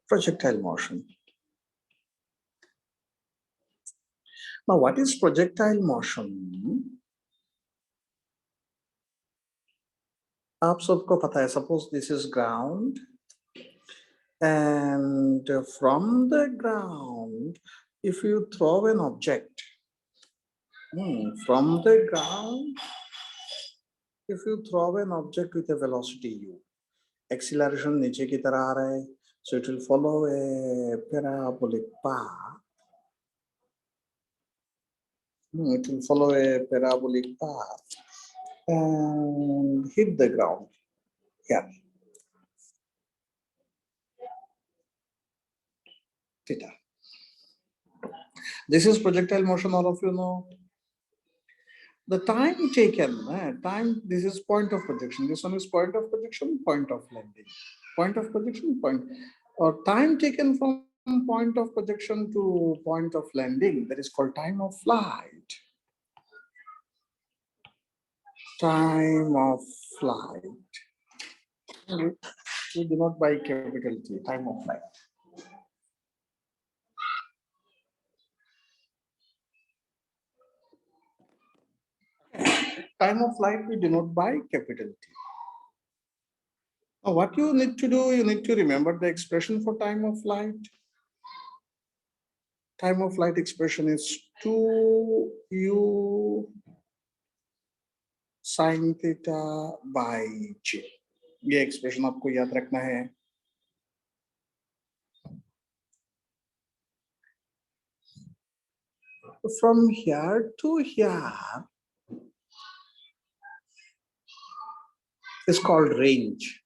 projectile motion. Now, what is projectile motion? आप सबको पता है, suppose this is ground, and from the ground, if you throw an object, from the ground, if you throw an object with a velocity u, acceleration नीचे की तरह आ रहा है, so it will follow a parabolic path. It will follow a parabolic path and hit the ground. Yeah. Theta. This is projectile motion, all of you know. The time taken, this is point of projection. This one is point of projection, point of landing. Point of projection, or time taken from point of projection to point of landing, that is called time of flight. Time of flight. We do not buy capital T, time of flight. Time of flight we denote by capital T. Now, what you need to do, you need to remember the expression for time of flight. Time of flight expression is 2u sin theta by j. ये expression आपको याद रखना है. From here to here is called range.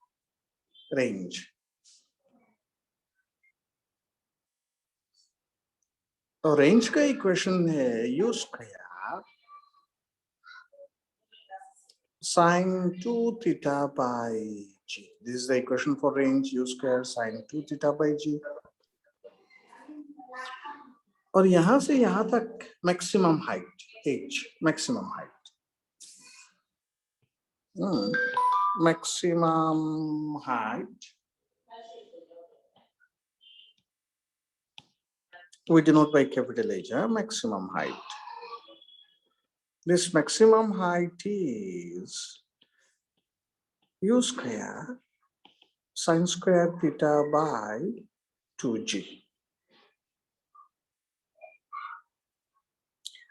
तो range का equation है u square sin 2 theta by g. This is the equation for range, u square sin 2 theta by g. और यहां से यहां तक maximum height h, maximum height, maximum height we denote by capital H, maximum height. This maximum height is u square sin square theta by 2g.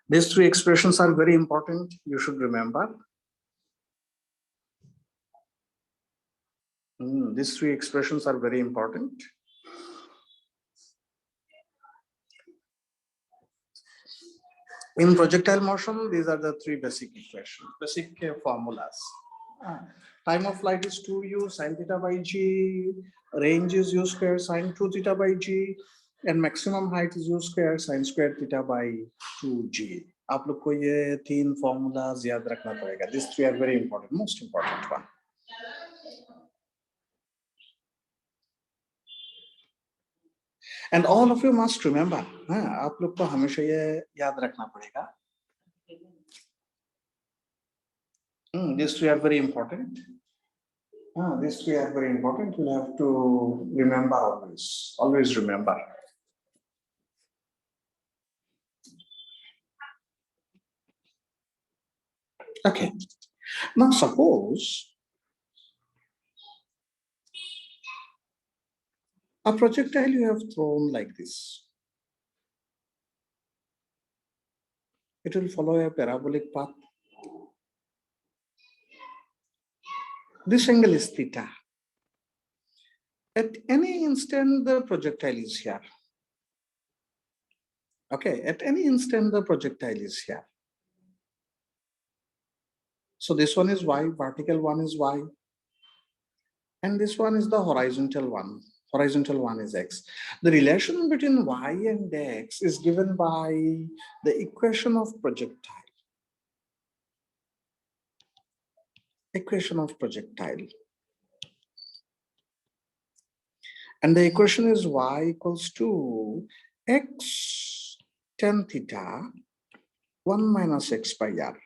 These three expressions are very important. You should remember. These three expressions are very important. In projectile motion, these are the three basic equations, basic formulas. Time of flight is 2u sin theta by g, range is u square sin 2 theta by g, and maximum height is u square sin square theta by 2g. आप लोग को ये तीन formulas याद रखना पड़ेगा. These three are very important, most important one. And all of you must remember, आप लोग को हमेशा ये याद रखना पड़ेगा. These three are very important. These three are very important. You have to remember always. Always remember. Okay. Now suppose a projectile you have thrown like this. It will follow a parabolic path. This angle is theta. At any instant, the projectile is here. Okay, at any instant, the projectile is here. So this one is y, vertical one is y, and this one is the horizontal one. Horizontal one is x. The relation between y and x is given by the equation of projectile. Equation of projectile. And the equation is y equals to x tan theta 1 minus x by r.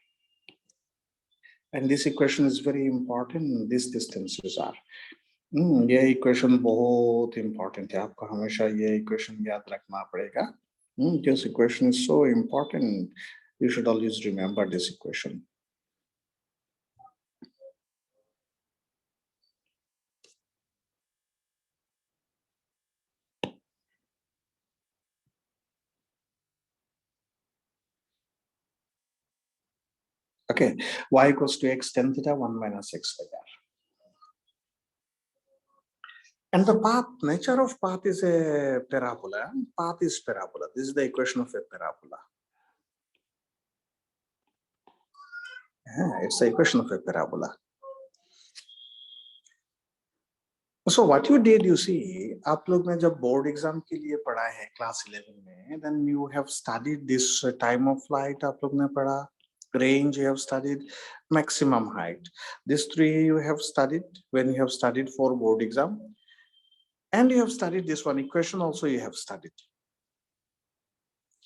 And this equation is very important. These distances are. ये equation बहुत important है, आपको हमेशा ये equation याद रखना पड़ेगा. This equation is so important. You should always remember this equation. Okay, y equals to x tan theta 1 minus x by r. And the path, nature of path is a parabola. Path is parabola. This is the equation of a parabola. It's the equation of a parabola. So what you did, you see, आप लोग ने जब board exam के लिए पढ़ा है class 11 में, then you have studied this time of flight, आप लोग ने पढ़ा, range you have studied, maximum height. These three you have studied when you have studied for board exam, and you have studied this one equation also you have studied.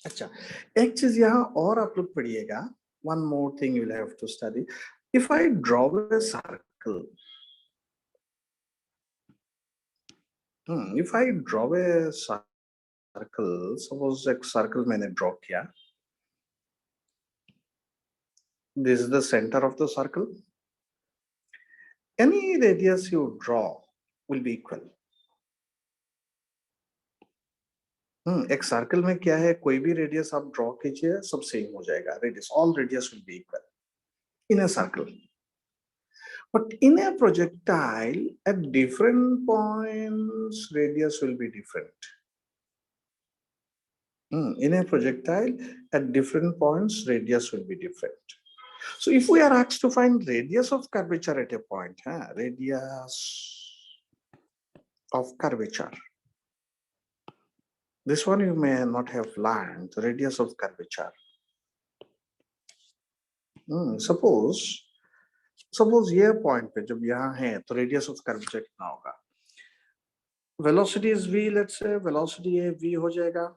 अच्छा, एक चीज यहाँ और आप लोग पढ़िएगा. One more thing you will have to study. If I draw a circle, if I draw a circle, suppose एक circle मैंने draw किया. This is the center of the circle. Any radius you draw will be equal. एक circle में क्या है, कोई भी radius आप ड्रॉ कीजिए, सब सेम हो जाएगा. Radius, all radius will be equal in a circle. But in a projectile, at different points, radius will be different. In a projectile, at different points, radius will be different. So if we are asked to find radius of curvature at a point, radius of curvature. This one you may not have learned, radius of curvature. Suppose ये point पे जब यहाँ है तो radius of curvature कितना होगा? Velocity is v, let's say velocity है v हो जाएगा.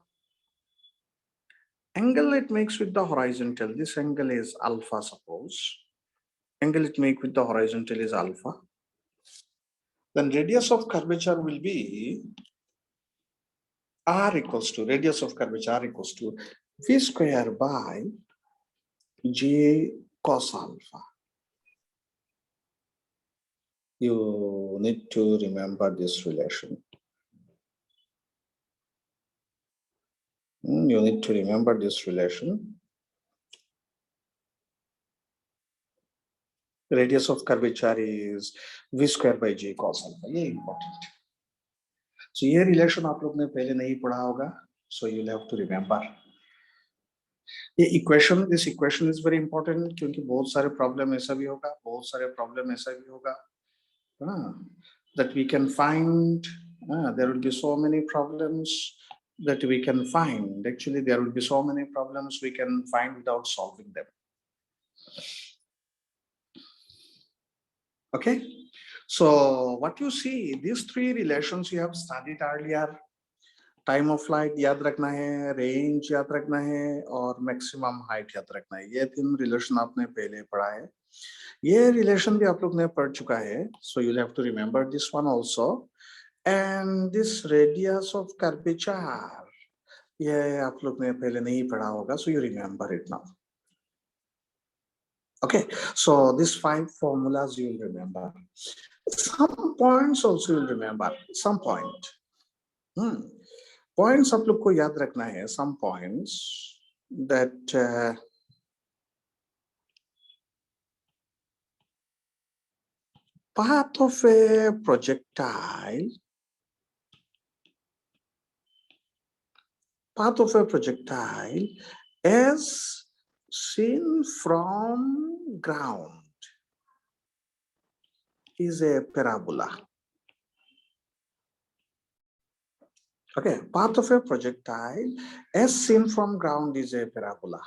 Angle it makes with the horizontal, this angle is alpha, suppose. Angle it makes with the horizontal is alpha. Then radius of curvature will be r equals to, radius of curvature r equals to v square by j cos alpha. You need to remember this relation. You need to remember this relation. Radius of curvature is v square by j cos alpha. ये important. So ये relation आप लोग ने पहले नहीं पढ़ा होगा. So you'll have to remember. ये equation, this equation is very important क्योंकि बहुत सारे problem ऐसा भी होगा, बहुत सारे problem ऐसा भी होगा. That we can find. There will be so many problems that we can find. Actually, there will be so many problems we can find without solving them. Okay, so what you see, these three relations you have studied earlier. Time of flight याद रखना है, range याद रखना है, और maximum height याद रखना है. ये तीन relation आपने पहले पढ़ा है. ये relation भी आप लोग ने पढ़ चुका है. So you'll have to remember this one also. And this radius of curvature, ये आप लोग ने पहले नहीं पढ़ा होगा. So you remember it now. Okay, so these 5 formulas you will remember. Some points also you'll remember. Some point. Points आप लोग को याद रखना है. Some points that path of a projectile. Path of a projectile as seen from ground is a parabola. Okay, path of a projectile as seen from ground is a parabola.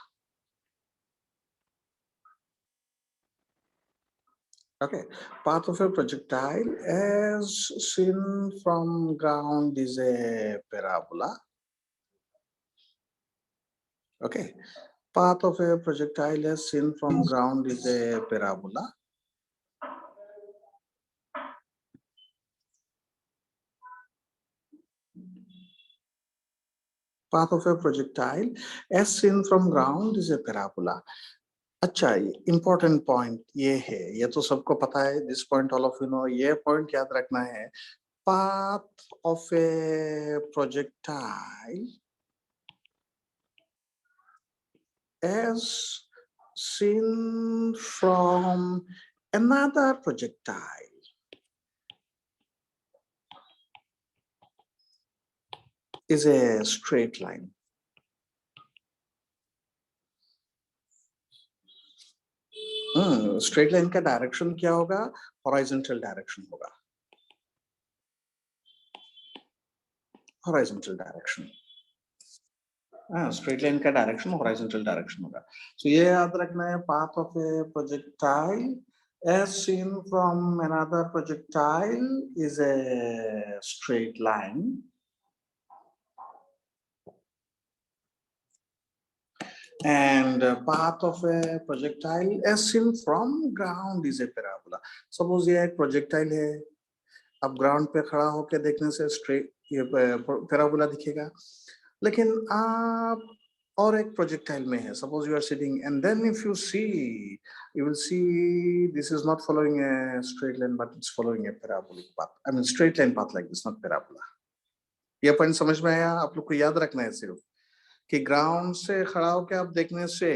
Okay, path of a projectile as seen from ground is a parabola. Okay, path of a projectile as seen from ground is a parabola. Path of a projectile as seen from ground is a parabola. अच्छा, important point ये है, ये तो सबको पता है, this point all of you know, ये point याद रखना है. Path of a projectile as seen from another projectile is a straight line. Straight line का डायरेक्शन क्या होगा? हॉरिजॉन्टल डायरेक्शन होगा. हॉरिजॉन्टल डायरेक्शन, स्ट्रेट लाइन का डायरेक्शन हॉरिजॉन्टल डायरेक्शन होगा. सो ये याद रखना है, path of A projectile as seen from another projectile is a straight line. And path of a projectile as seen from ground is a parabola. Suppose ये एक projectile है, अब ground पे खड़ा होके देखने से straight ये parabola दिखेगा. लेकिन आप और एक projectile में है, suppose you are sitting and then if you see, you will see this is not following a straight line but it's following a parabolic path. I mean straight line path like this, not parabola. ये point समझ में आया? आप लोग को याद रखना है सिर्फ कि ग्राउंड से खड़ा होकर आप देखने से,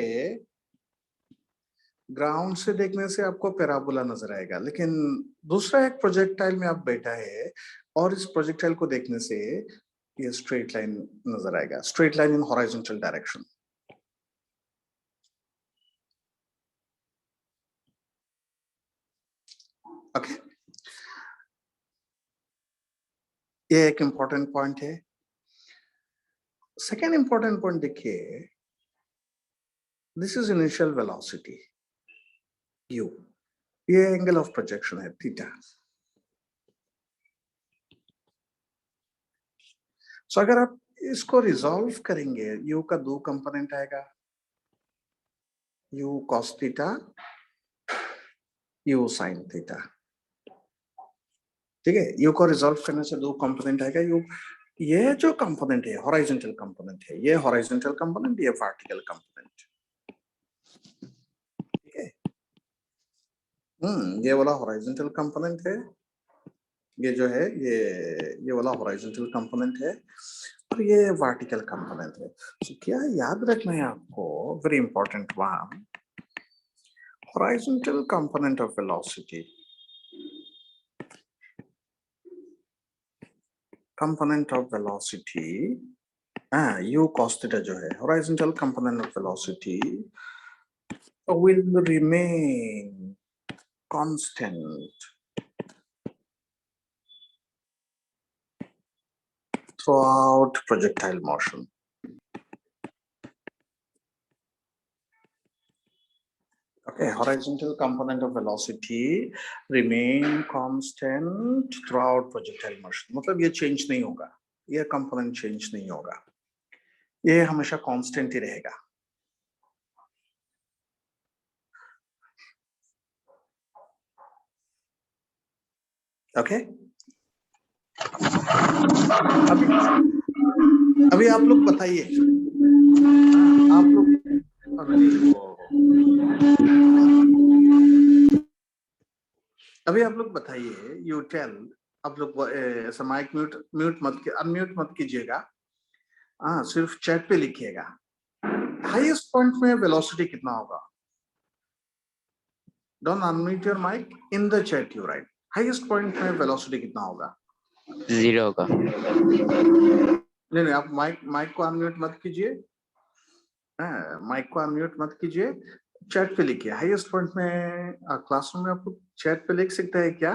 ग्राउंड से देखने से आपको पैराबोला नजर आएगा, लेकिन दूसरा एक प्रोजेक्टाइल में आप बैठा है और इस प्रोजेक्टाइल को देखने से ये स्ट्रेट लाइन नजर आएगा, straight line in horizontal direction. Okay, ये एक इंपॉर्टेंट पॉइंट है. सेकेंड इंपॉर्टेंट पॉइंट देखिए, this is initial velocity u, ये एंगल ऑफ प्रोजेक्शन है थीटा. सो अगर आप इसको रिजॉल्व करेंगे, u का दो कंपोनेंट आएगा, u cos theta, u sin theta. ठीक है, u को रिजॉल्व करने से दो कंपोनेंट आएगा. u ये जो कंपोनेंट है हॉरिजॉन्टल कंपोनेंट है, ये हॉरिजॉन्टल कंपोनेंट, ये वर्टिकल कंपोनेंट. ठीक है, ये वाला हॉरिजॉन्टल कंपोनेंट है, ये जो है ये वाला हॉरिजॉन्टल कंपोनेंट है और ये वर्टिकल कंपोनेंट है. तो क्या याद रखना है आपको, very important one, horizontal component of velocity, component of velocity, u cos theta जो है, horizontal component of velocity will remain constant throughout projectile motion. Okay, horizontal component of velocity remain constant throughout projectile motion. मतलब ये change नहीं होगा, ये component change नहीं होगा, ये हमेशा constant ही रहेगा. Okay? अभी आप लोग बताइए, आप लोग अभी आप लोग बताइए, यू टेल, आप लोग ऐसा माइक म्यूट मत, अनम्यूट मत कीजिएगा, सिर्फ चैट पे लिखिएगा. हाईएस्ट पॉइंट में वेलोसिटी कितना होगा? Don't unmute your mic, in the chat you write, highest point में वेलोसिटी कितना होगा? 0 होगा. नहीं, आप माइक को अनम्यूट मत कीजिए, माइक को अनम्यूट मत कीजिए, चैट पे लिखिए. हाईएस्ट पॉइंट में क्लासरूम में आप लोग चैट पे लिख सकते हैं क्या?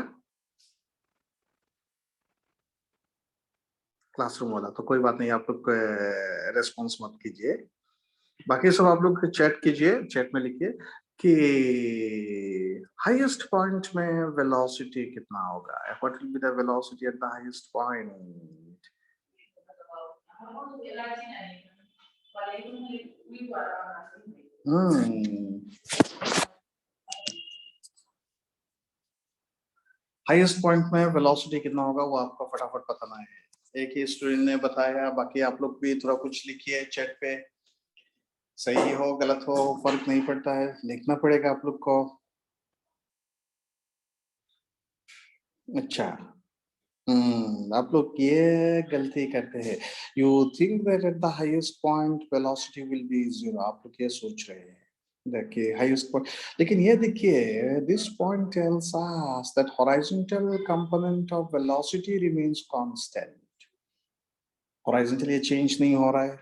क्लासरूम वाला तो कोई बात नहीं, आप लोग रेस्पॉन्स मत कीजिए, बाकी सब आप लोग चैट कीजिए, चैट में लिखिए कि हाईएस्ट पॉइंट में वेलोसिटी कितना होगा, what will be the velocity at the highest point. Highest point में वेलोसिटी कितना होगा वो आपको फटाफट बताना है. एक ही स्टूडेंट ने बताया, बाकी आप लोग भी थोड़ा कुछ लिखिए चैट पे, सही हो गलत हो फर्क नहीं पड़ता है, लिखना पड़ेगा आप लोग को। अच्छा, आप लोग ये गलती करते हैं, you think that at the highest point velocity will be zero, आप लोग ये सोच रहे हैं। देखिए हाईएस्ट पॉइंट, लेकिन ये देखिए this point tells us that horizontal component of velocity remains constant, horizontal ये चेंज नहीं हो रहा है,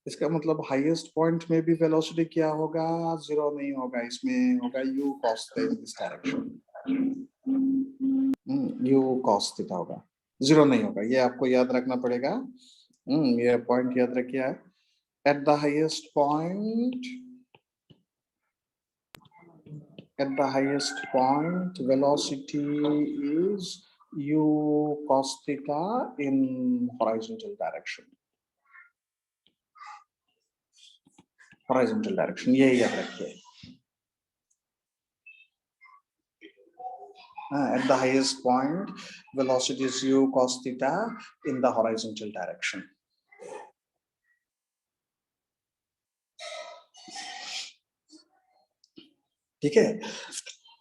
इसका मतलब हाईएस्ट पॉइंट में भी वेलोसिटी क्या होगा, जीरो नहीं होगा, इसमें होगा you cos in this direction, you cos theta होगा, जीरो नहीं होगा, ये आपको याद रखना पड़ेगा। ये पॉइंट याद रखिए, at the highest point, at the highest point velocity is u cos theta in horizontal direction, horizontal direction, ये याद रखिए। At the highest point velocity is u cos theta in the horizontal direction. ठीक है,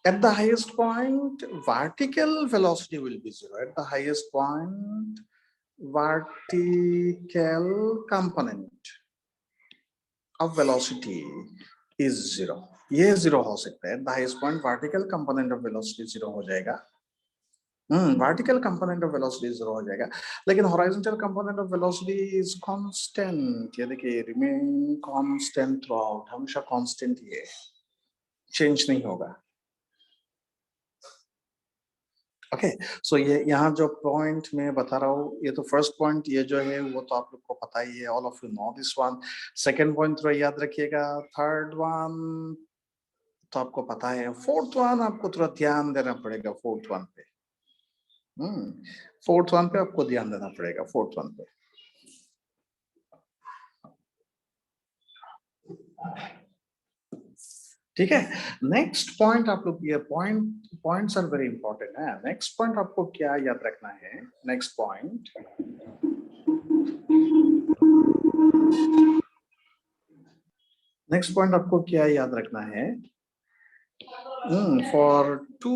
at the highest point vertical velocity will be zero, at the highest point vertical component of velocity is zero, ये zero हो सकता है, the highest point vertical component of velocity zero हो जाएगा, vertical component of velocity zero हो जाएगा, लेकिन horizontal component of velocity is constant, ये देखिए रिमेन कांस्टेंट थ्रू आउट, हमेशा कांस्टेंट, ये चेंज नहीं होगा। ओके, सो ये यहाँ जो पॉइंट मैं बता रहा हूँ, ये तो फर्स्ट पॉइंट, ये जो है वो तो आप लोग को पता ही है, all of you know this one. Second point थोड़ा याद रखिएगा, थर्ड वन तो आपको पता है, फोर्थ वन आपको थोड़ा ध्यान देना पड़ेगा, फोर्थ वन पे, फोर्थ वन पे आपको ध्यान देना पड़ेगा, फोर्थ वन पे। ठीक है, नेक्स्ट पॉइंट आप लोग, ये पॉइंट्स आर वेरी इंपॉर्टेंट है। नेक्स्ट पॉइंट आपको क्या याद रखना है, नेक्स्ट पॉइंट आपको क्या याद रखना है, for two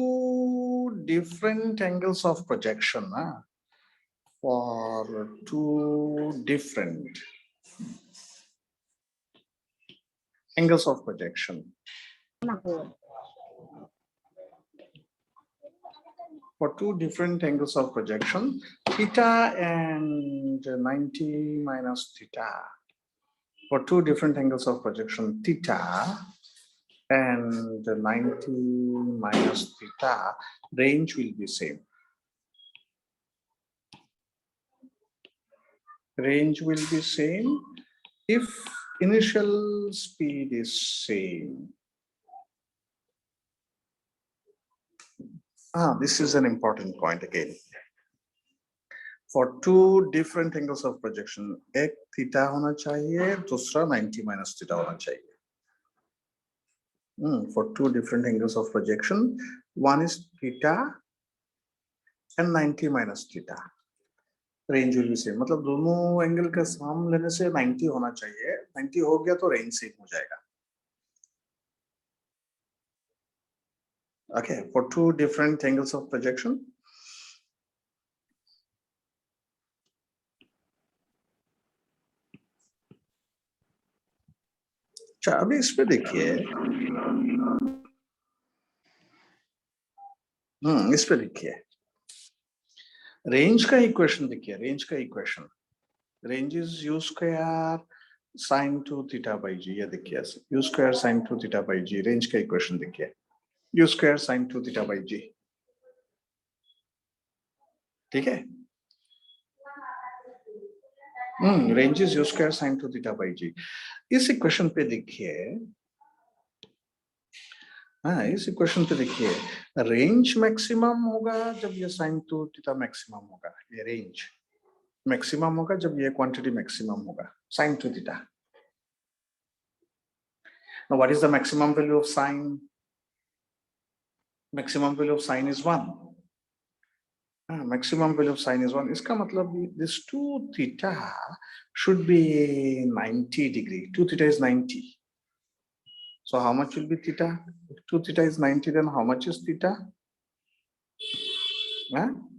different angles of projection, for two different angles of projection, for two different angles of projection, theta and 90 minus theta, for two different angles of projection, theta and 90 minus theta, range will be same, range will be same if initial speed is same. This is an important point again. For two different angles of projection, एक theta होना चाहिए, दूसरा 90 minus theta होना चाहिए. For two different angles of projection, one is theta and 90 minus theta. Range will be same. मतलब दोनों angle का सम लेने से 90 होना चाहिए, 90 हो गया तो रेंज सेम हो जाएगा. Okay, for two different angles of projection, अच्छा अभी इस पे देखिए, इस पे देखिए, रेंज का इक्वेशन देखिए, रेंज का equation, range is u square sine 2 theta by g, ये देखिए u square sine 2 theta by g, range का इक्वेशन देखिए, u square sine 2 theta by g, ठीक है, range is u square sine 2 theta by g. इस equation पे देखिए, इस इक्वेशन पे देखिए, रेंज मैक्सिमम होगा जब ये साइन 2 थीटा मैक्सिमम होगा, ये रेंज मैक्सिमम होगा जब ये क्वांटिटी मैक्सिमम होगा, साइन 2 थीटा. Now what is the maximum value of sine? Maximum value of sine is 1. Maximum value of sine is 1. इसका मतलब this 2 theta should be 90 degree. 2 theta is 90. So how much will be theta? If 2 theta is 90, then how much is theta?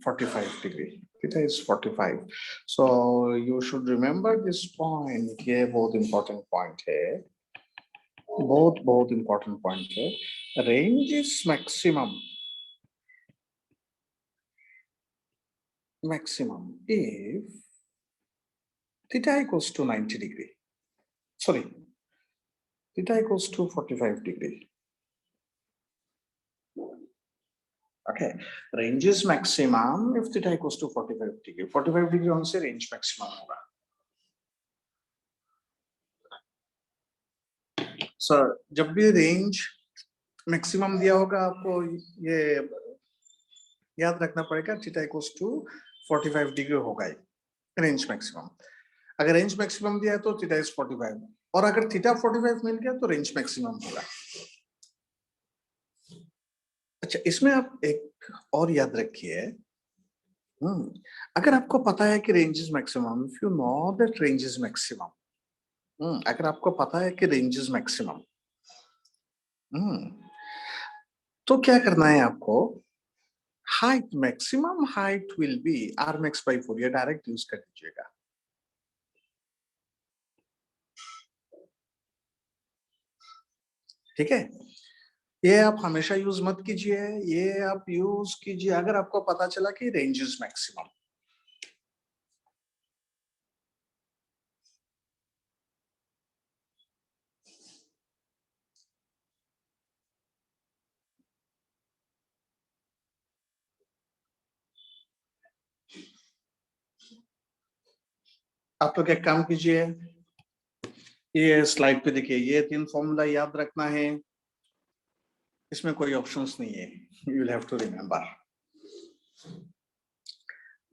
45 degree. Theta is 45. So you should remember this point. ये बहुत important point है. बहुत important point है. Range is maximum if theta equals to 90 degree. Sorry, theta equals to 45 degree. Okay, range is maximum if theta equals to 45 degree. 45 degree on से range maximum होगा. So जब भी range maximum दिया होगा आपको ये याद रखना पड़ेगा थीटा इक्वल्स टू 45 डिग्री होगा रेंज मैक्सिमम. अगर रेंज मैक्सिमम दिया है तो थीटा इज 45 और अगर थीटा 45 मिल गया तो रेंज मैक्सिमम होगा. अच्छा, इसमें आप एक और याद रखिए, अगर आपको पता है कि range is maximum, if you know that range is maximum, अगर आपको पता है कि रेंज इज मैक्सिमम, तो क्या करना है आपको? Height, maximum height will be RMX by 4. ये डायरेक्ट यूज कर दीजिएगा. ठीक है, ये आप हमेशा यूज मत कीजिए, ये आप यूज कीजिए अगर आपको पता चला कि रेंज इज मैक्सिमम. आप लोग एक काम कीजिए, ये स्लाइड पे देखिए, ये 3 फॉर्मूला याद रखना है. इसमें कोई ऑप्शंस नहीं है, you will have to remember.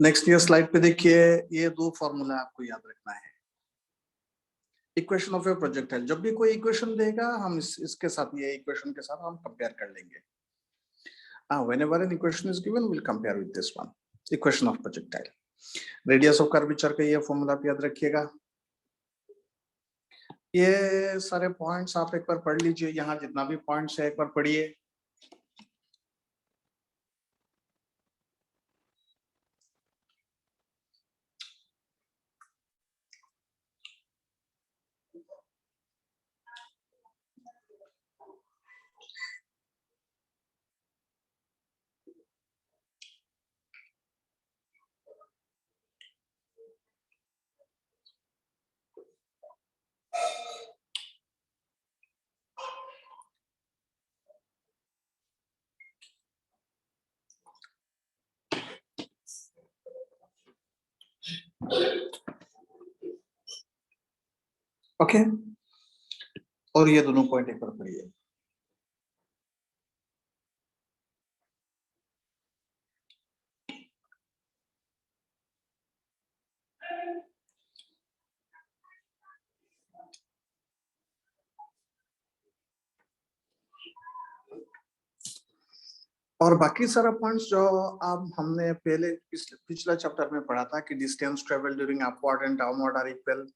Next ये स्लाइड पे देखिए, ये 2 फॉर्मूला आपको याद रखना है. इक्वेशन ऑफ ए प्रोजेक्टाइल, जब भी कोई इक्वेशन देगा हम इसके साथ, ये इक्वेशन के साथ हम कंपेयर कर लेंगे. whenever an equation is given, we'll compare with this one. Equation of projectile. Radius of curvature का ये फॉर्मूला आप याद रखिएगा. ये सारे पॉइंट्स आप एक बार पढ़ लीजिए, यहाँ जितना भी पॉइंट्स है एक बार पढ़िए. ओके, और ये दोनों पॉइंट एक बार पढ़िए. और बाकी सारा पॉइंट्स जो अब हमने पहले पिछला चैप्टर में पढ़ा था कि distance travel during upward and downward are equal.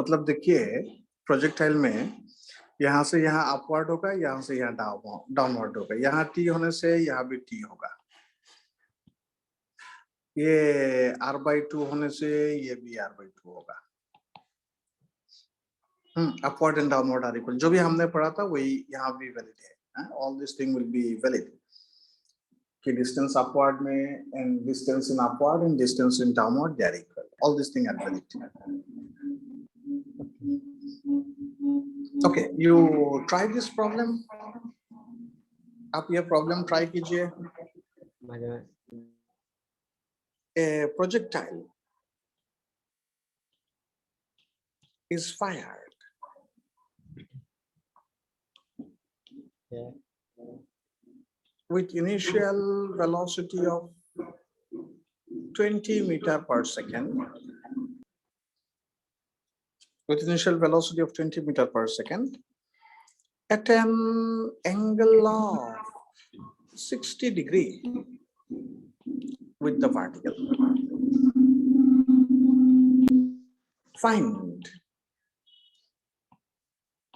मतलब देखिए, प्रोजेक्टाइल में यहाँ से यहाँ अपवर्ड होगा, यहाँ से यहाँ डाउनवर्ड होगा, यहाँ टी होने से यहाँ भी टी होगा, ये r/2 होने से ये भी r/2 होगा. Upward and downward are equal, जो भी हमने पढ़ा था वही यहाँ भी वैलिड है. All this thing will be valid कि डिस्टेंस अपवर्ड में and distance in upward and distance in downward they are equal. All this thing are valid. Okay, you try this problem. आप ये प्रॉब्लम ट्राई कीजिए. A projectile is fired with initial velocity of 20 meter per second. With initial velocity of 20 meter per second at an angle of 60 degree with the vertical. Find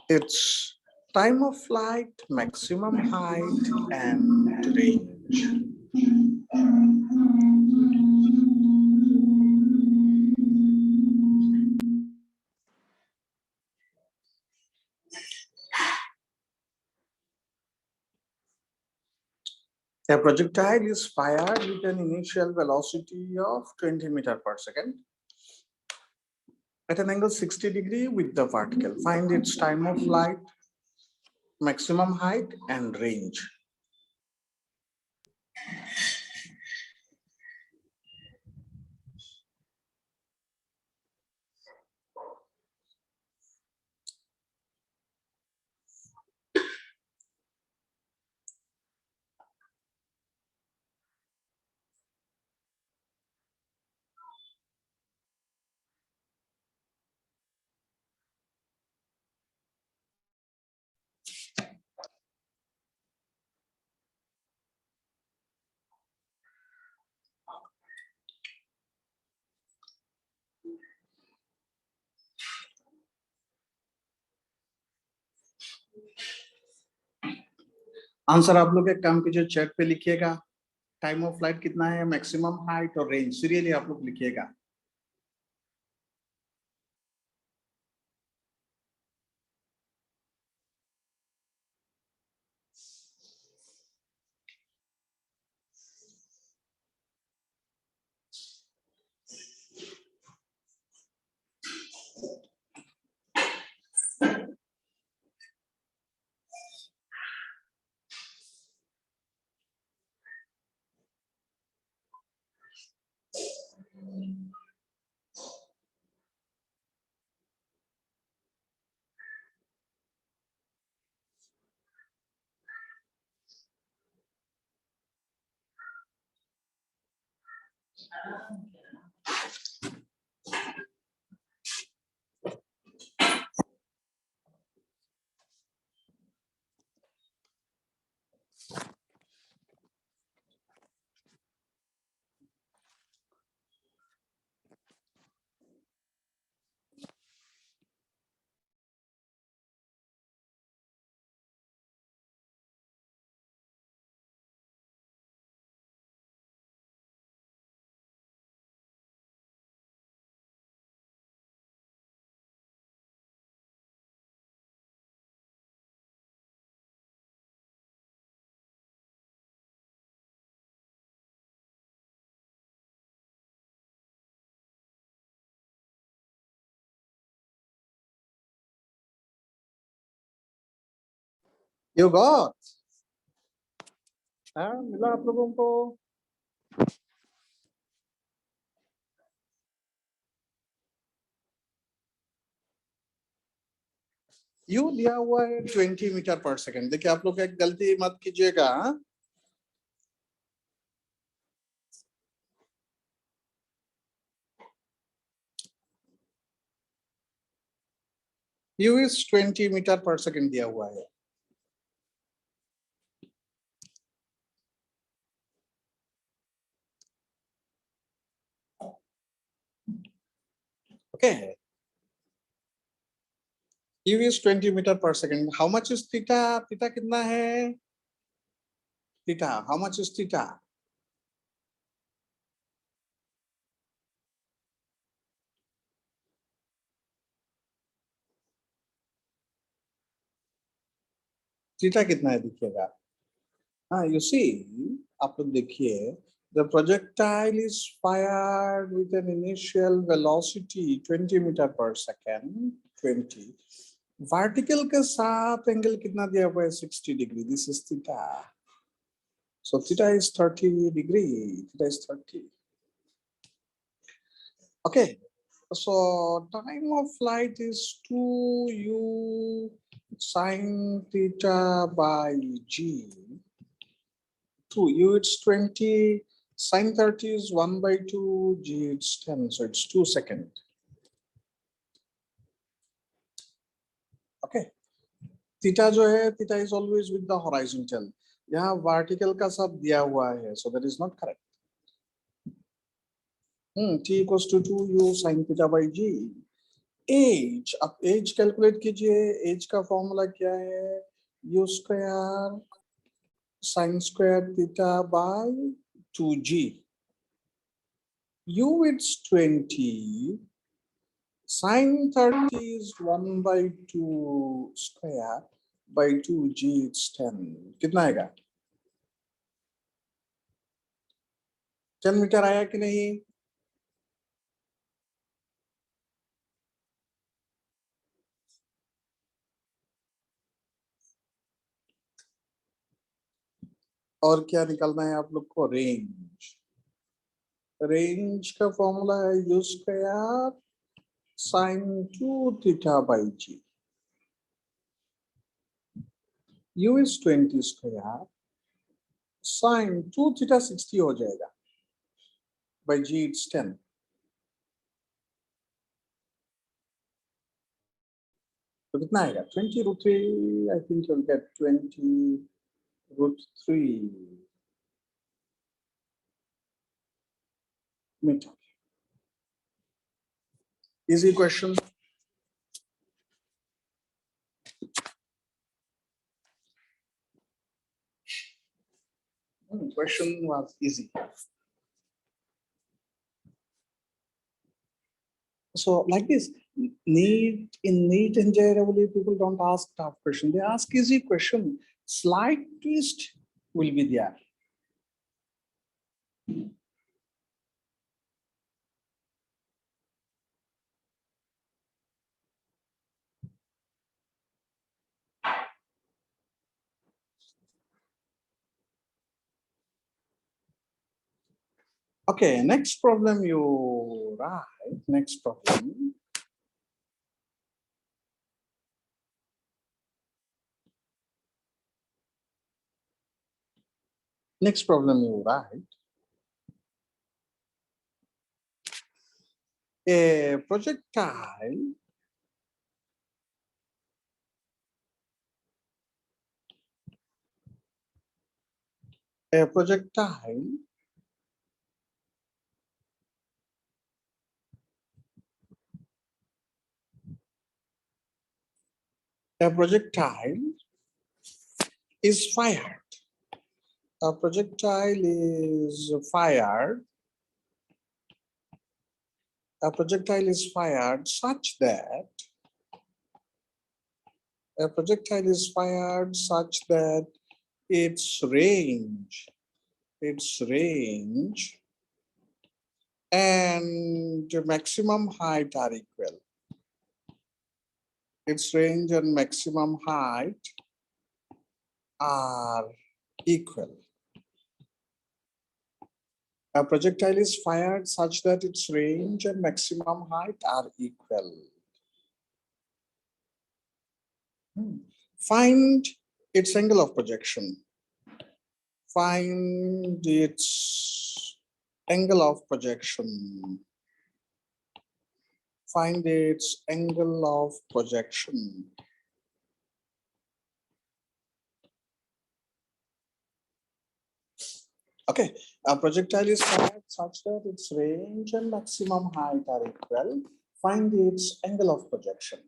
its time of flight, maximum height, and range. A projectile is fired with an initial velocity of 20 meters per second at an angle 60 degree with the vertical. Find its time of flight, maximum height, and range. Answer आप लोग एक काम कीजिए, chat पे लिखिएगा time of flight कितना है, maximum height और रेंज सीरियली आप लोग लिखिएगा। You got? हाँ, मिला आप लोगों को? यू दिया हुआ है 20 मीटर पर सेकेंड। देखिए आप लोग एक गलती मत कीजिएगा। यू इज 20 मीटर पर सेकेंड दिया हुआ है। Okay. U is 20 meter per second. How much is theta? Theta कितना है? Theta. How much is theta? Theta कितना है देखिएगा। हाँ, you see, आप लोग देखिए, the projectile is fired with an initial velocity 20 meter per second. 20. Vertical के साथ एंगल कितना दिया हुआ है? 60 degree. This is theta. So theta is 30 degree. Theta is 30. Okay. So time of flight is 2u sine theta by g. 2u it's 20, sine 30 is 1 by 2, g it's 10, so it's 2 seconds. Okay. Theta जो है, theta is always with the horizontal, यहाँ vertical का सब दिया हुआ है, so that is not correct. T equals to 2u sin theta by g. H, अब H calculate कीजिए. एज का फॉर्मूला क्या है? u square sin square theta by 2g. u it's 20. Sin 30 is 1 by 2 square by 2g it's 10. कितना आएगा? 10 metre आया कि नहीं? और क्या निकालना है आप लोग को? रेंज. रेंज का फॉर्मूला है u square sin 2 theta by g. u is 20 square sin 2 theta 60 हो जाएगा by g it's 10. तो कितना आएगा? 20 root 3. I think you'll get 20 root 3 meter. Easy question. Question was easy. So like this, neat and JRW, people don't ask tough question. They ask easy question. Slight twist will be there. Okay, next problem you write. Next problem. Next problem you write. A projectile a projectile a projectile is fired. A projectile is fired. A projectile is fired such that its range and maximum height are equal. Its range and maximum height are equal. A projectile is fired such that its range and maximum height are equal. Find its angle of projection. Find its angle of projection. Find its angle of projection. Okay, a projectile is fired such that its range and maximum height are equal. Find its angle of projection.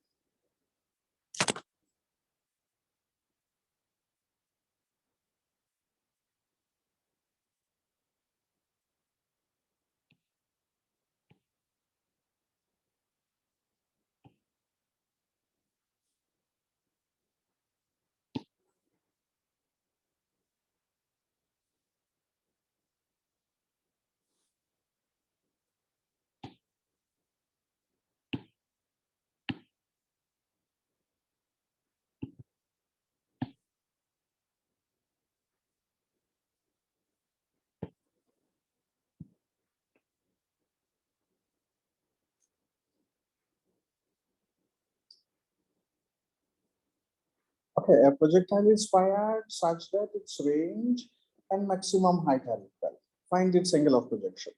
Okay, a projectile is fired such that its range and maximum height are equal. Find its angle of projection.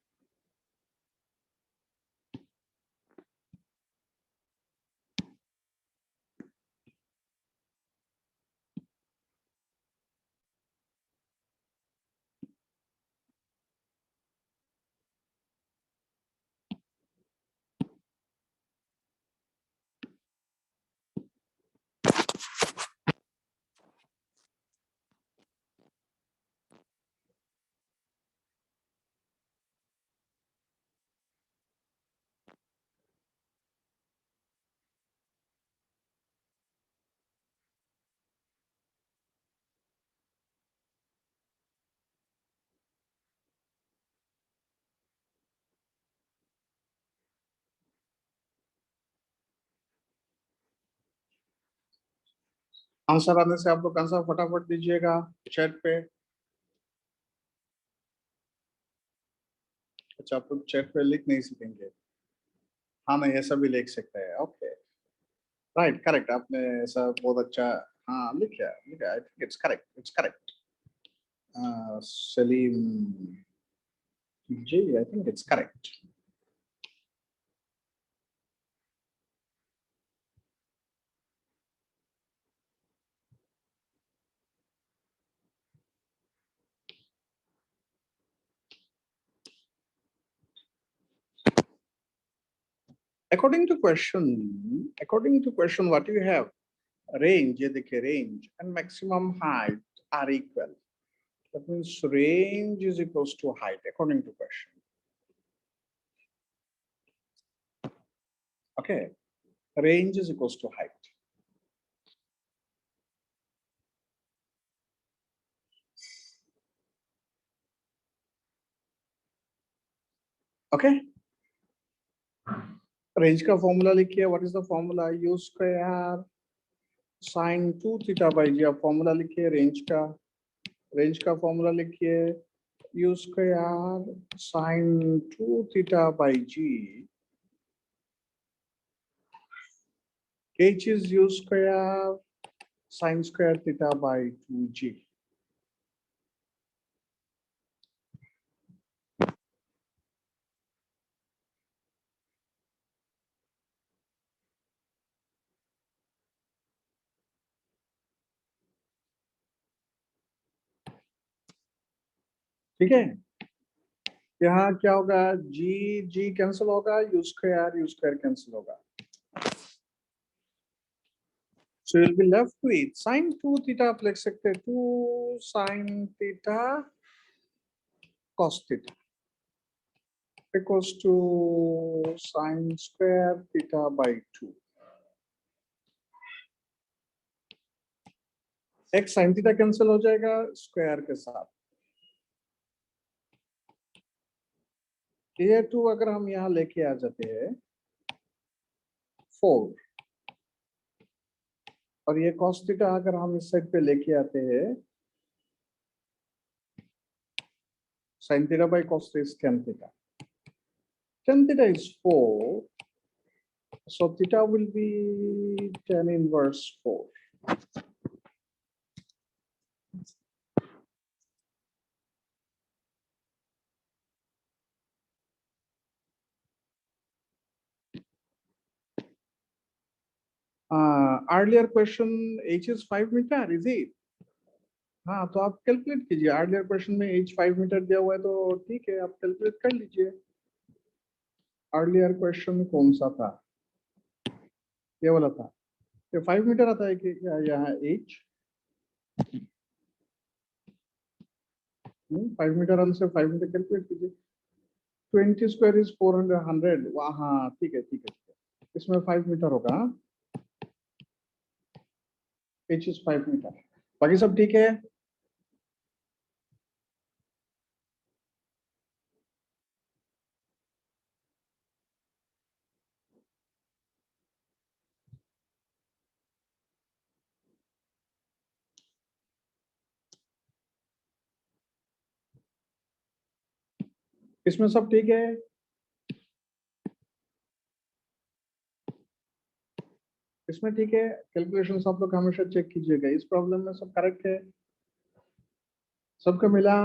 Answer आने से आप लोग answer फटाफट दीजिएगा chat पे। अच्छा, आप लोग चैट पे लिख नहीं सकेंगे? हाँ, नहीं ऐसा भी लिख सकते हैं। ओके, राइट, करेक्ट, आपने ऐसा बहुत अच्छा, हाँ लिखा लिखा, I think it's correct, it's correct. Salim ji, I think it's correct. according to question, what you have? Range, ये देखिए range and maximum height are equal. That means range is equals to height according to question. Okay, range is equals to height. Okay, range का formula लिखिए. What is the formula? U square sin 2 theta by g. आप formula लिखिए range का formula लिखिए U square sin 2 theta by g. H is U square sin square theta by 2g. ठीक है, यहाँ क्या होगा? जी जी कैंसिल होगा, यू स्क्वायर कैंसिल होगा. So you'll be left with sin 2 theta आप लिख सकते हैं 2 sin theta cos theta equals to sin square theta by 2. एक sin theta कैंसिल हो जाएगा स्क्वायर के साथ. ये 2 अगर हम यहाँ लेके आ जाते हैं 4, और ये cos theta अगर हम इस साइड पे लेके आते हैं sin theta by cos theta is tan theta. Tan theta is 4, so theta will be tan inverse 4. Earlier question, h is 5 meter, is it? हाँ, तो आप कैलकुलेट कीजिए. अर्लियर क्वेश्चन में h 5 मीटर दिया हुआ है, तो ठीक है, आप कैलकुलेट कर लीजिए. अर्लियर क्वेश्चन कौन सा था? ये वाला था. ये 5 मीटर आता है कि यहाँ h 5 metre answer 5 metre calculate कीजिए. 20 स्क्वायर इज 400. हाँ ठीक है, ठीक है, इसमें 5 मीटर होगा. h is 5 metre. बाकी सब ठीक है. इसमें सब ठीक है. इसमें ठीक है. कैलकुलेशन आप लोग हमेशा चेक कीजिएगा. इस प्रॉब्लम में सब करेक्ट है, सबको मिला.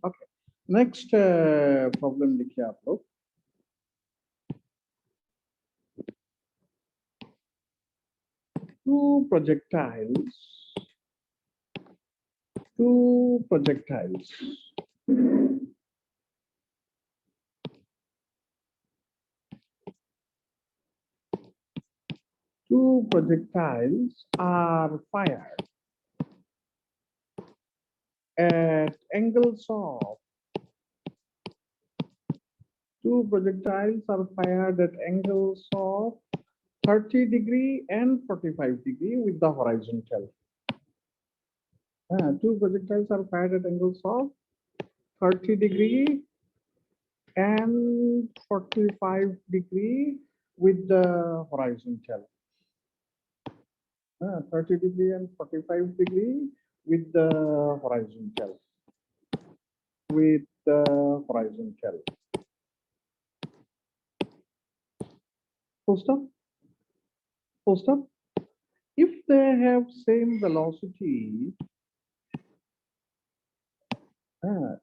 ओके, नेक्स्ट प्रॉब्लम लिखिए आप लोग. two projectiles two projectiles two projectiles are fired at angles of two projectiles are fired at angles of 30 degree and 45 degree with the horizontal. Two projectiles are fired at angles of 30° and 45° with the horizontal. 30° and 45° with the horizontal. With the horizontal. Full stop. Full stop. If they have same velocity,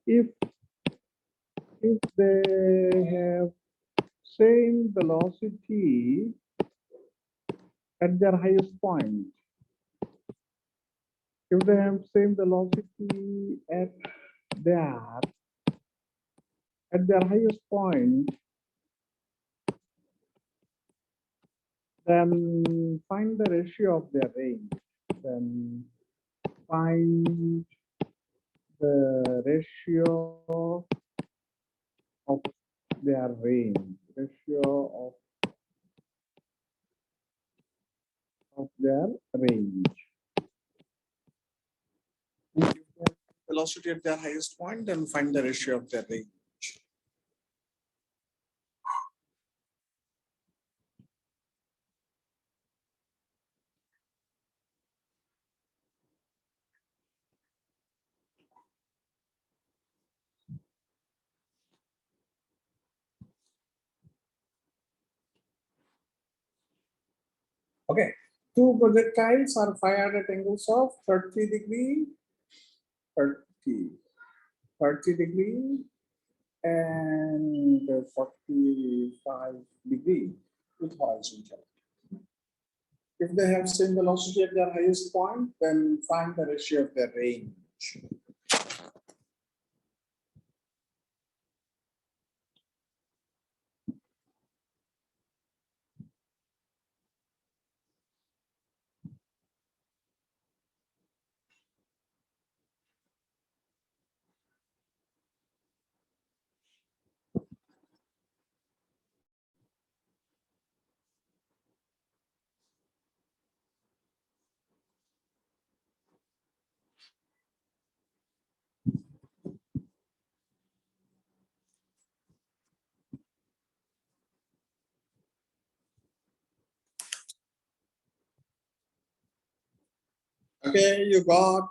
if they have same velocity at their highest point, if they have same velocity at their highest point, then find the ratio of their range. Then find the ratio of their range. Ratio of their range. If they have velocity at their highest point, then find the ratio of their range. Okay, two projectiles are fired at angles of 30°, 30° and 45° with horizontal. If they have same velocity at their highest point, then find the ratio of their range. Okay, you got.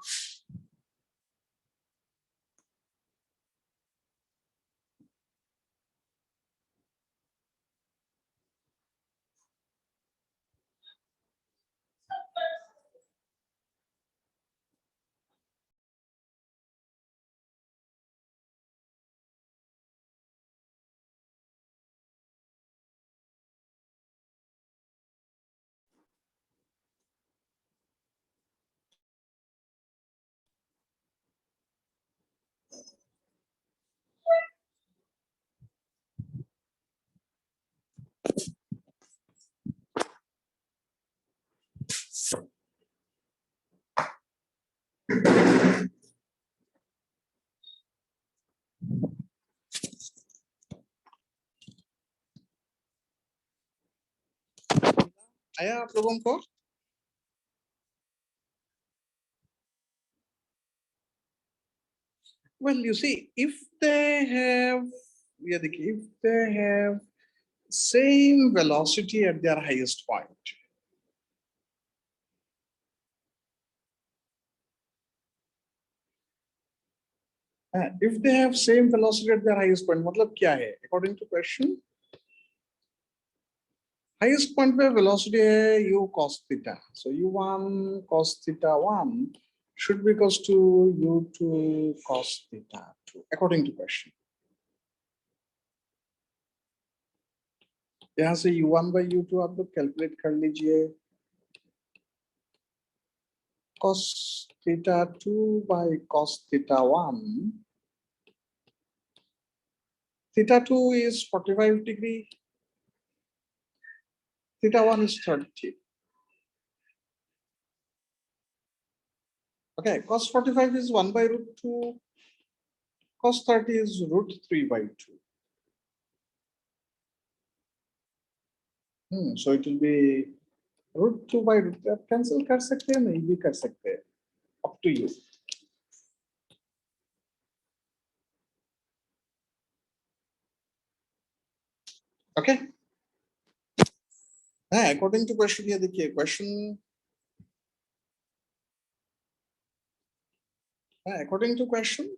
Aya, problem for? Well, you see, if they have, if they have same velocity at their highest point, if they have same velocity at their highest point, मतलब क्या है? According to question, highest point where velocity है u cos theta. So u1 cos theta 1 should be equals to u2 cos theta 2, according to question. यहाँ से u1 by u2 आप लोग calculate कर लीजिए. Cos theta 2 by cos theta 1. Theta 2 is 45°. Theta 1 is 30. Okay, cos 45 is 1 by root 2. Cos 30 is root 3 by 2. So it will be root 2 by root. Cancel कर सकते हैं, नहीं भी कर सकते हैं. Up to you. Okay. According to question, here the question. According to question,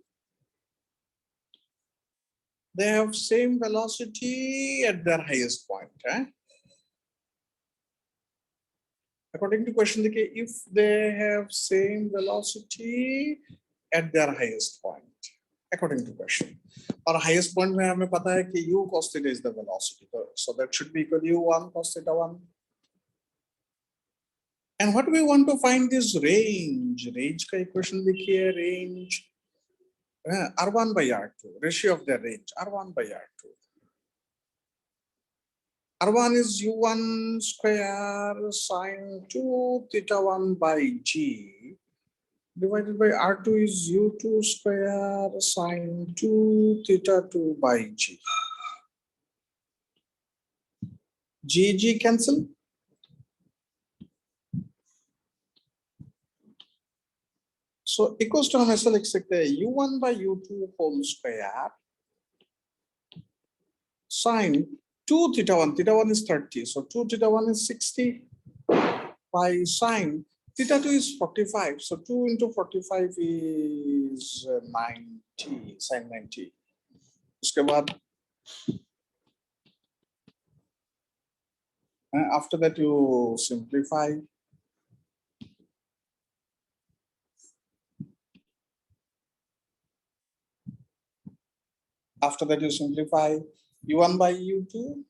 they have same velocity at their highest point. According to question, if they have same velocity at their highest point, according to question, और highest point में हमें पता है कि u cos theta is the velocity, so that should be equal to u1 cos theta 1. And what do we want to find this range? Range का equation लिखिए, range R1 by R2, ratio of the range R1 by R2. R1 is u1 square sine 2 theta 1 by g divided by R2 is u2 square sine 2 theta 2 by g. G cancel. So equals to हम ऐसा लिख सकते हैं u1 by u2 whole square sine 2 theta 1 is 30, so 2 theta 1 is 60 by sine theta 2 is 45, so 2 into 45 is 90, sine 90. उसके बाद after that you simplify. After that you simplify u1 by u2.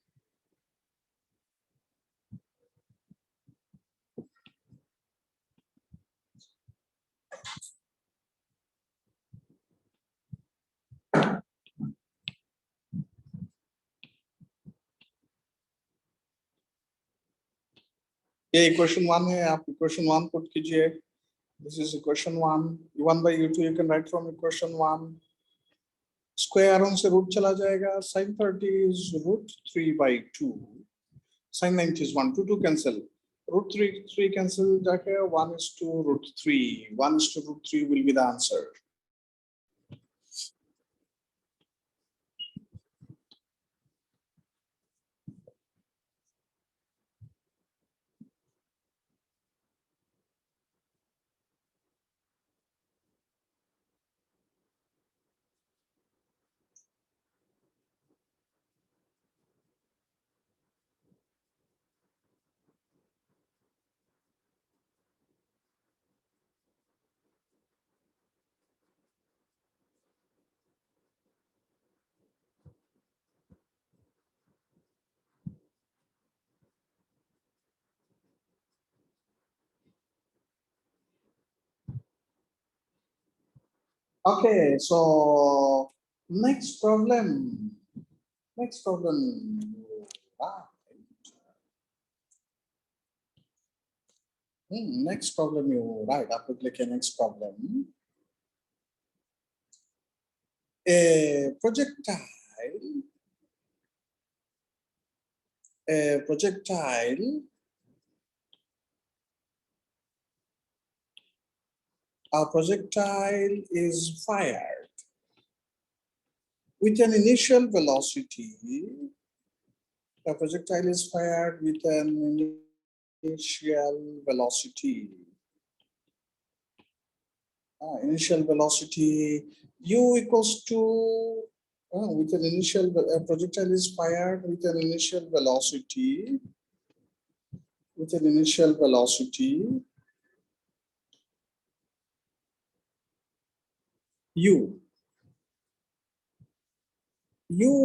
ये equation 1 है, आप equation 1 put कीजिए. This is equation 1. u1 by u2 you can write from equation 1. Square on से root चला जाएगा. Sin 30 is root 3 by 2. Sin 90 is 1. 2 cancel. Root 3 cancel जाके 1 is to root 3. 1 is to root 3 will be the answer. Okay, so next problem. Next problem. Next problem you write. आप लोग लिखे next problem. A projectile. A projectile. A projectile is fired with an initial velocity. A projectile is fired with an initial velocity. Initial velocity u equals to with an initial projectile is fired with an initial velocity u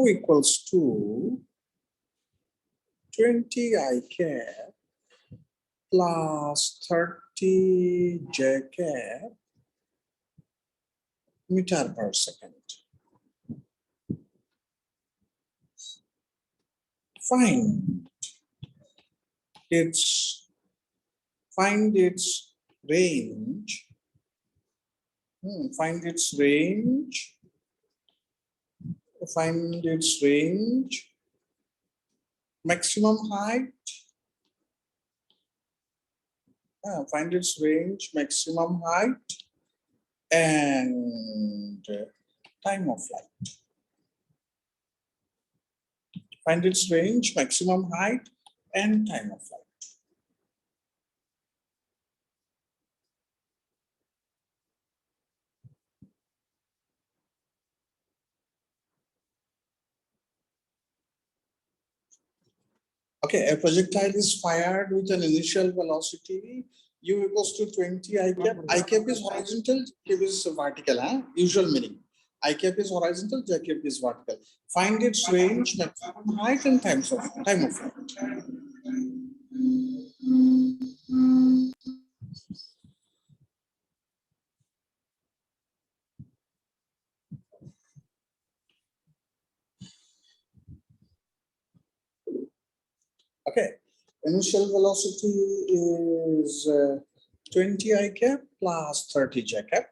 equals to 20 I cap plus 30 j cap meter per second. Find its range. Find its range, maximum height. Find its range, maximum height, and time of flight. Find its range, maximum height, and time of flight. Okay, a projectile is fired with an initial velocity u equals to 20 I cap. I cap is horizontal, j cap is vertical. Usual meaning. I cap is horizontal, j cap is vertical. Find its range, maximum height, and time of flight. Okay, initial velocity is 20 I cap plus 30 j cap.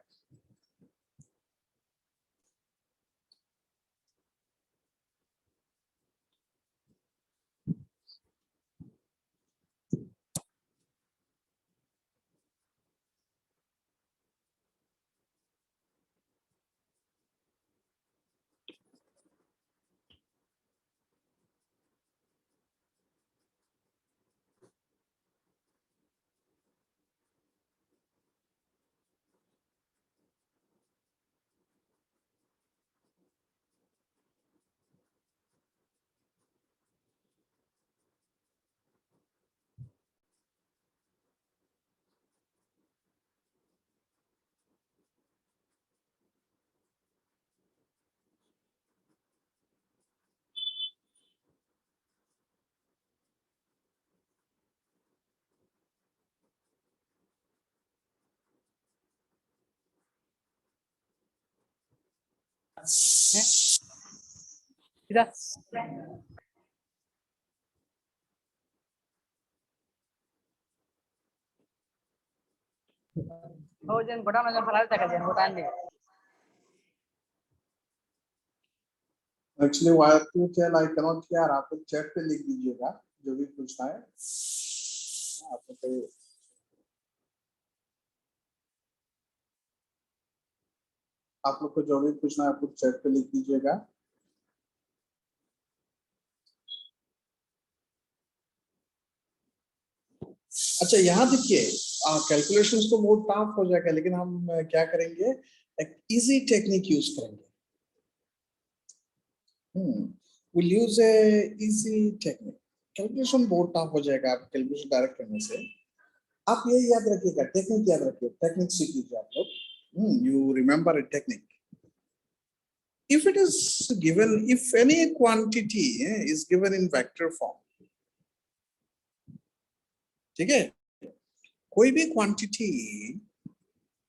Actually, why to tell I cannot hear. आप लोग chat पे लिख दीजिएगा जो भी पूछना है. आप लोग को जो भी पूछना है आप लोग chat पे लिख दीजिएगा. अच्छा, यहाँ देखिए कैलकुलेशंस तो बहुत टफ हो जाएगा, लेकिन हम क्या करेंगे, एक इजी टेक्निक यूज करेंगे. we'll use a easy technique. Calculation बहुत टफ हो जाएगा आप कैलकुलेशन डायरेक्ट करने से. आप ये याद रखिएगा, टेक्निक याद रखिए, टेक्निक सीख लीजिए आप लोग. You remember a technique. If it is given, if any quantity is given in vector form, ठीक है, कोई भी क्वांटिटी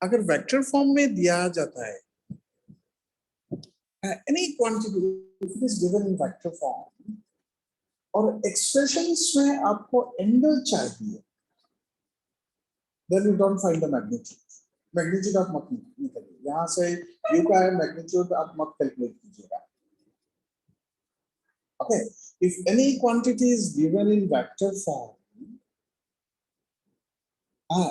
अगर वेक्टर फॉर्म में दिया जाता है, any quantity if it is given in vector form और एक्सप्रेशंस में आपको एंगल चाहिए, then you don't find the magnitude. Magnitude आप मत निकालिए, यहाँ से u का है मैग्नीट्यूड आप मत कैलकुलेट कीजिएगा. Okay, if any quantity is given in vector form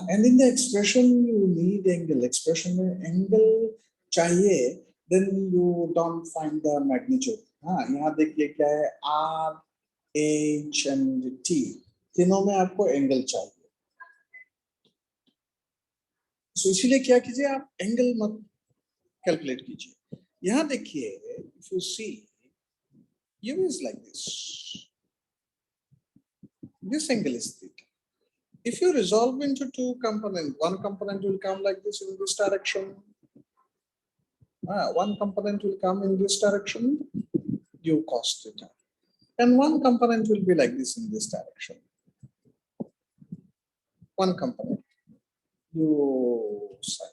and in the expression you need angle, expression में angle चाहिए, then you don't find the magnitude. यहाँ देखिए क्या है, r, h and t तीनों में आपको एंगल चाहिए. तो इसीलिए क्या कीजिए, आप एंगल मत कैलकुलेट कीजिए. यहाँ देखिए, if you see u is like this angle is theta. If you resolve into two components, one component will come like this in this direction, one component will come in this direction, u cos theta, and one component will be like this in this direction, one component u sin.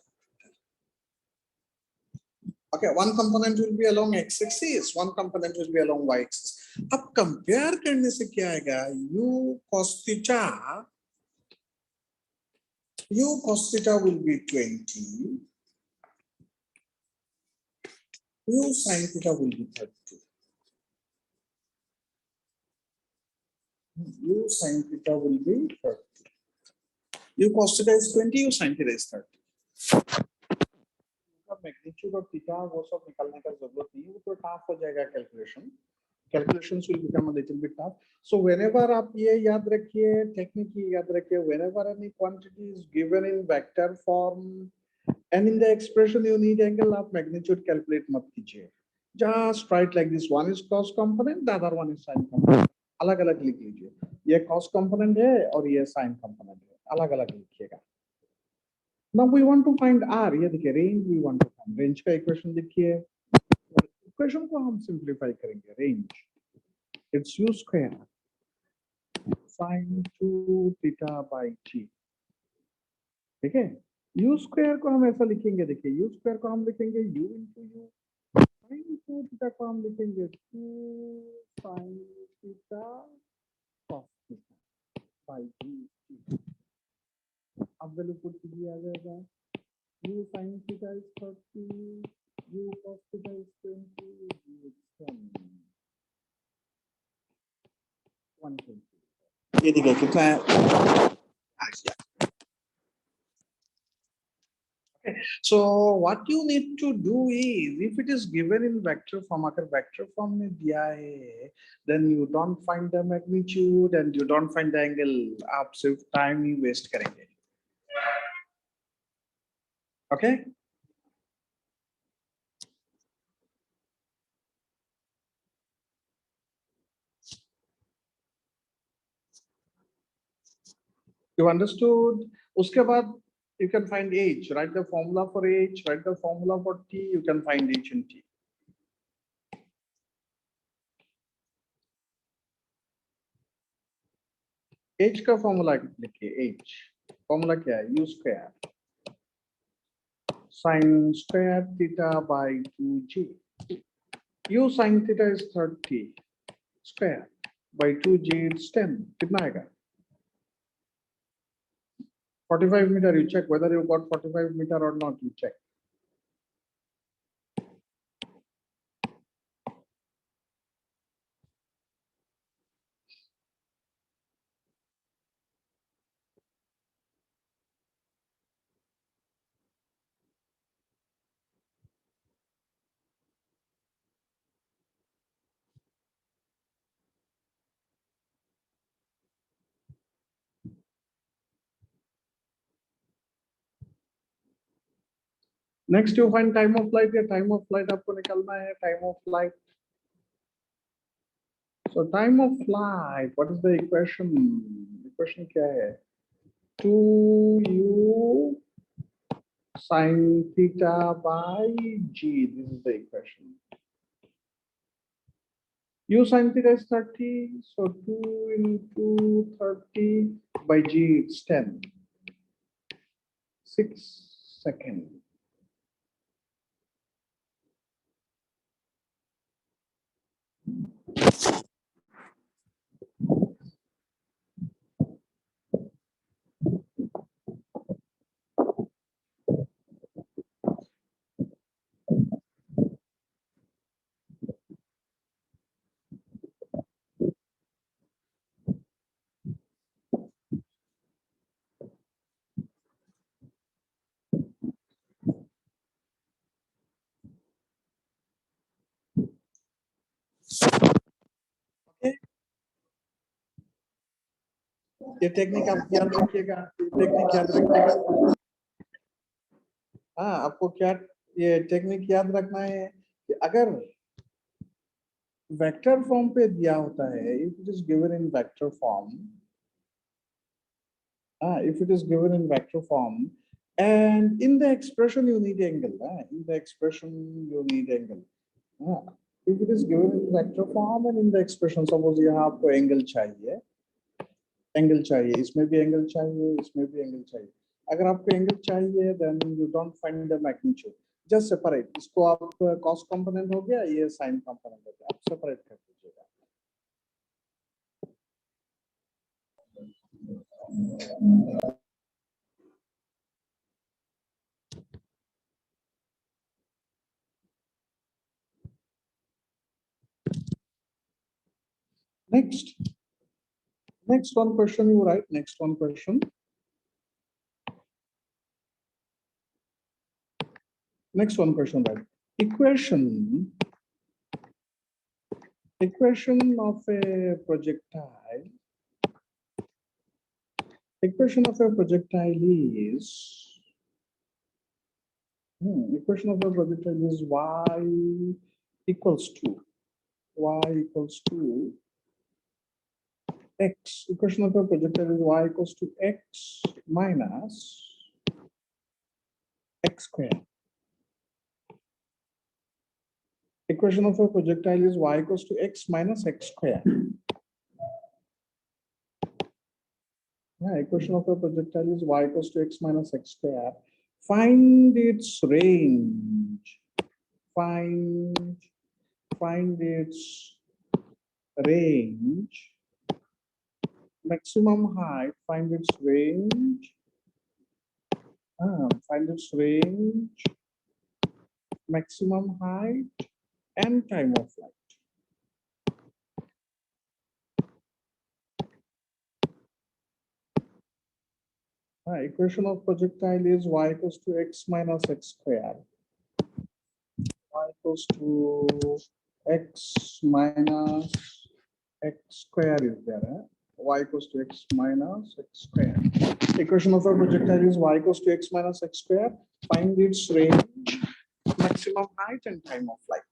Okay, one component will be along x-axis, one component will be along y-axis. अब compare करने से क्या आएगा, u cos theta will be 20, u sin theta will be 30. U sin theta will be 30. U cos theta is 20, u sin theta is 30. Magnitude और theta वो सब निकालने का जरूरत नहीं है, वो तो टफ हो जाएगा calculation. Calculations will become a little bit tough. So whenever आप ये याद रखिए, technique ये याद रखिए, whenever any quantity is given in vector form and in the expression you need angle, आप magnitude calculate मत कीजिए. Just write like this: one is cos component, the other one is sin component. अलग अलग लिख लीजिए. ये cos component है और ये sin component है. अलग अलग लिखिएगा. Now we want to find r. ये देखिए range we want to find. Range का equation लिखिए. Equation को हम simplify करेंगे. Range. It's u square sin 2 theta by g. ठीक है. u square को हम ऐसा लिखेंगे. देखिए u square को हम लिखेंगे u into u. sin 2 theta को हम लिखेंगे 2 sin theta cos theta by g. अब वैल्यू पुट कीजिए, आ जाएगा u sin theta is 30, u cos theta is 20, u is 10. 120. ये देखिए कितना है. Okay. So what you need to do is, if it is given in vector form, अगर vector form में दिया है, then you don't find the magnitude and you don't find the angle. आप सिर्फ time ही waste करेंगे. Okay. You understood? उसके बाद you can find h. Write the formula for h. Write the formula for t. You can find h and t. h का formula लिखिए. h formula क्या है? u square sin square theta by 2g. u sin theta is 30 square by 2g it's 10. कितना आएगा? 45 meter. You check whether you got 45 meter or not. You check. Next you find time of flight. या time of flight आपको निकालना है. Time of flight. So time of flight, what is the equation? Equation क्या है? 2u sin theta by g. This is the equation. U sin theta is 30, so 2 into 30 by g it's 10. 6 seconds. Okay. ये technique आप याद रखिएगा. Technique याद रखिएगा. हाँ, आपको क्या ये टेक्निक याद रखना है कि अगर वेक्टर फॉर्म पे दिया होता है, if it is given in vector form, if it is given in vector form and in the expression you need angle, in the expression you need angle. If it is given in vector form and in the expression, suppose यहाँ आपको angle चाहिए, इसमें भी angle चाहिए, इसमें भी angle चाहिए. अगर आपको एंगल चाहिए then you don't find the magnitude. Just separate. इसको आप cos component हो गया, ये sin component हो गया. आप separate कर दीजिएगा. Next one question you write. Next one question. Next one question, right? Equation Equation of a projectile. Equation of a projectile is equation of a projectile is y equals to x. Equation of a projectile is y equals to x minus x squared. Equation of a projectile is y equals to x minus x squared. Equation of a projectile is y equals to x minus x squared. Find its range. Find its range. Maximum height. Find its range. Find its range. Maximum height and time of flight. Equation of projectile is y equals to x minus x squared. Y equals to x minus x square is there. Y equals to x minus x square. Equation of a projectile is y equals to x minus x square. Find its range, maximum height, and time of flight.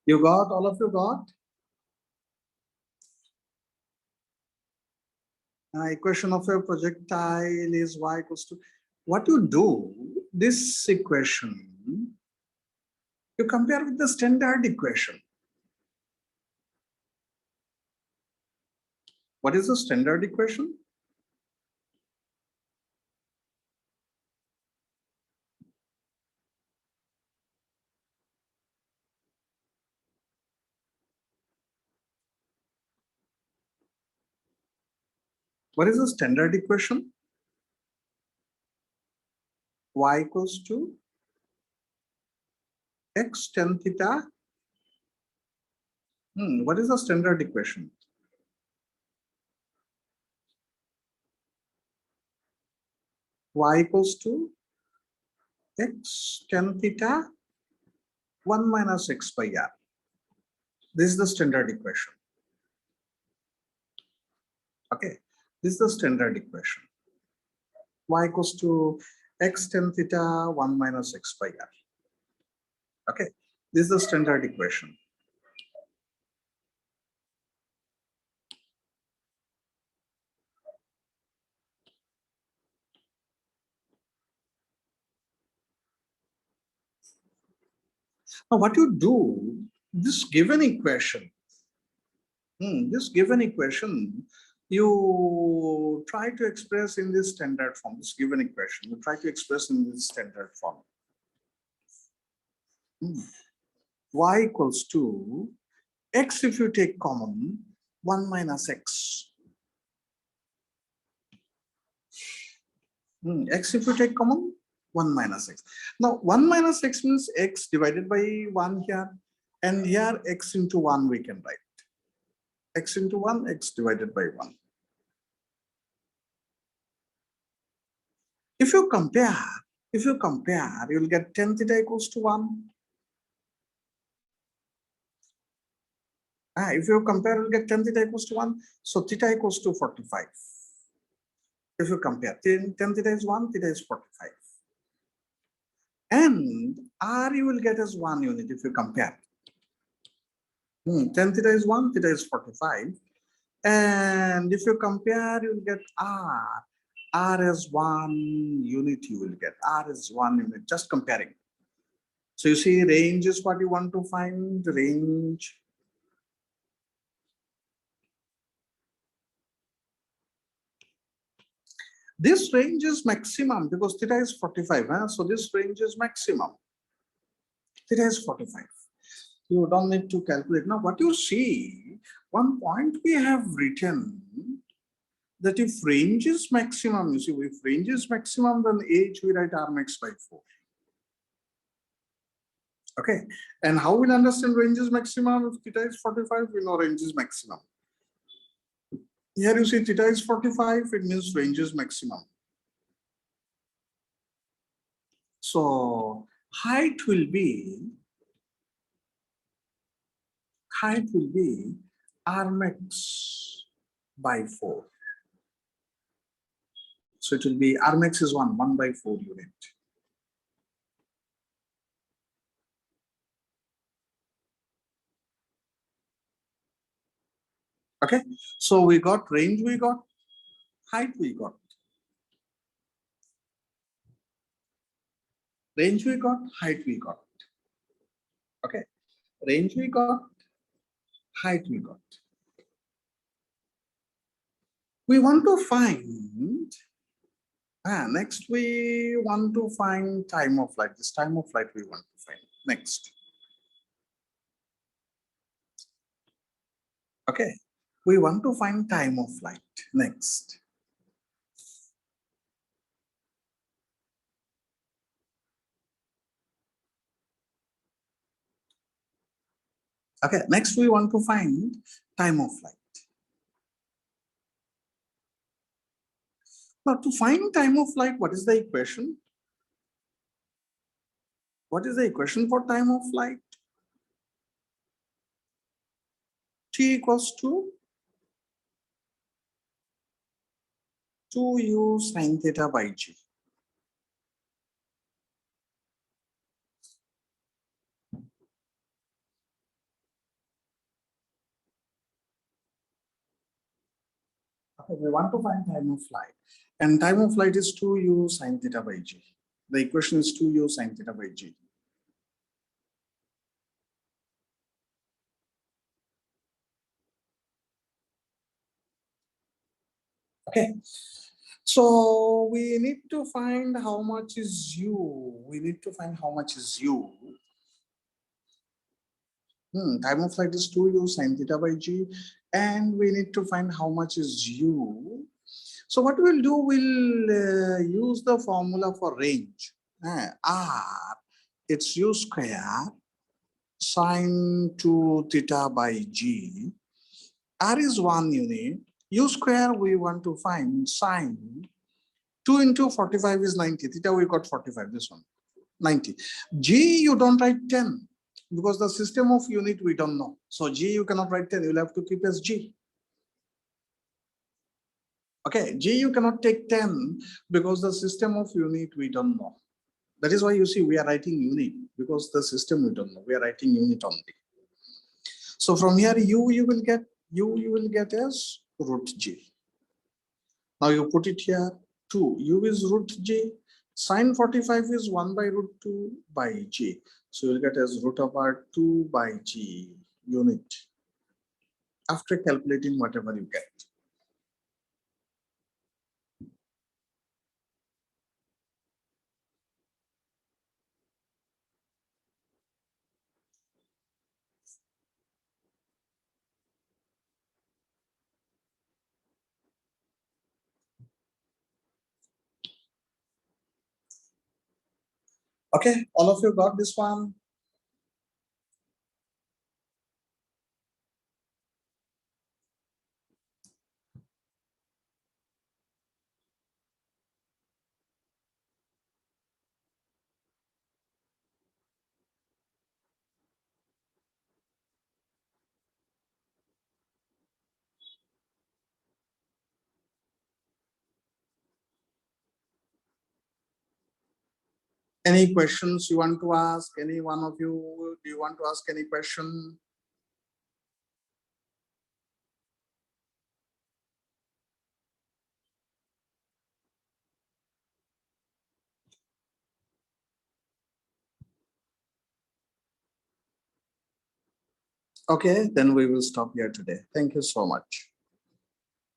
You got, all of you got? Equation of a projectile is y equals to, what you do, this equation, You compare with the standard equation. What is the standard equation? What is the standard equation? Y equals to x tan theta. What is the standard equation? Y equals to x tan theta 1 minus x by r. This is the standard equation. Okay, this is the standard equation. Y equals to x tan theta 1 minus x by r. Okay, this is the standard equation. Now, what you do, this given equation, you try to express in this standard form. This given equation, you try to express in this standard form. Y equals to x, if you take common, 1 minus x. X, if you take common, 1 minus x. Now 1 minus x means x divided by 1 here, and here x into 1 we can write. X into 1, x divided by 1. If you compare, you'll get tan theta equals to 1. If you compare, you'll get tan theta equals to 1. So theta equals to 45. If you compare, tan theta is 1, theta is 45. And r you will get as 1 unit if you compare. Tan theta is 1, theta is 45. And if you compare, you'll get r. R as 1 unit you will get. R is 1 unit, just comparing. So you see range is what you want to find, range. This range is maximum because theta is 45. So this range is maximum. Theta is 45. You don't need to calculate. Now what you see, one point we have written that if range is maximum, you see, if range is maximum, then H we write R max by 4. Okay, and how we'll understand range is maximum? If theta is 45, we know range is maximum. Here you see theta is 45, it means range is maximum. So height will be R max by 4. So it will be R max is 1 by 4 unit. Okay, so we got range, we got height, we got. Range we got, height we got. Okay, range we got, height we got. We want to find, next we want to find time of flight. This time of flight we want to find next. Okay, we want to find time of flight next. Okay, next we want to find time of flight. Now to find time of flight, what is the equation? What is the equation for time of flight? T equals to 2u sin theta by g. Okay, we want to find time of flight, and time of flight is 2u sin theta by g. The equation is 2u sin theta by g. Okay. So we need to find how much is U. We need to find how much is U. Time of flight is 2u sin theta by g, and we need to find how much is u. So what we'll do, we'll use the formula for range. R, it's u square sine 2 theta by g. R is 1 unit. U square we want to find sine 2 into 45 is 90. Theta we got 45, this one, 90. G you don't write 10 because the system of unit we don't know. So G you cannot write 10, you'll have to keep as G. Okay, G you cannot take 10 because the system of unit we don't know. That is why you see we are writing unit, because the system we don't know. We are writing unit only. So from here you will get as root G. Now you put it here 2. U is root G. Sine 45 is 1 by root 2 by G. So you'll get as root over 2 by G unit after calculating whatever you get. Okay, all of you got this one? Any questions you want to ask? Any one of you, do you want to ask any question? Okay, then we will stop here today. Thank you so much.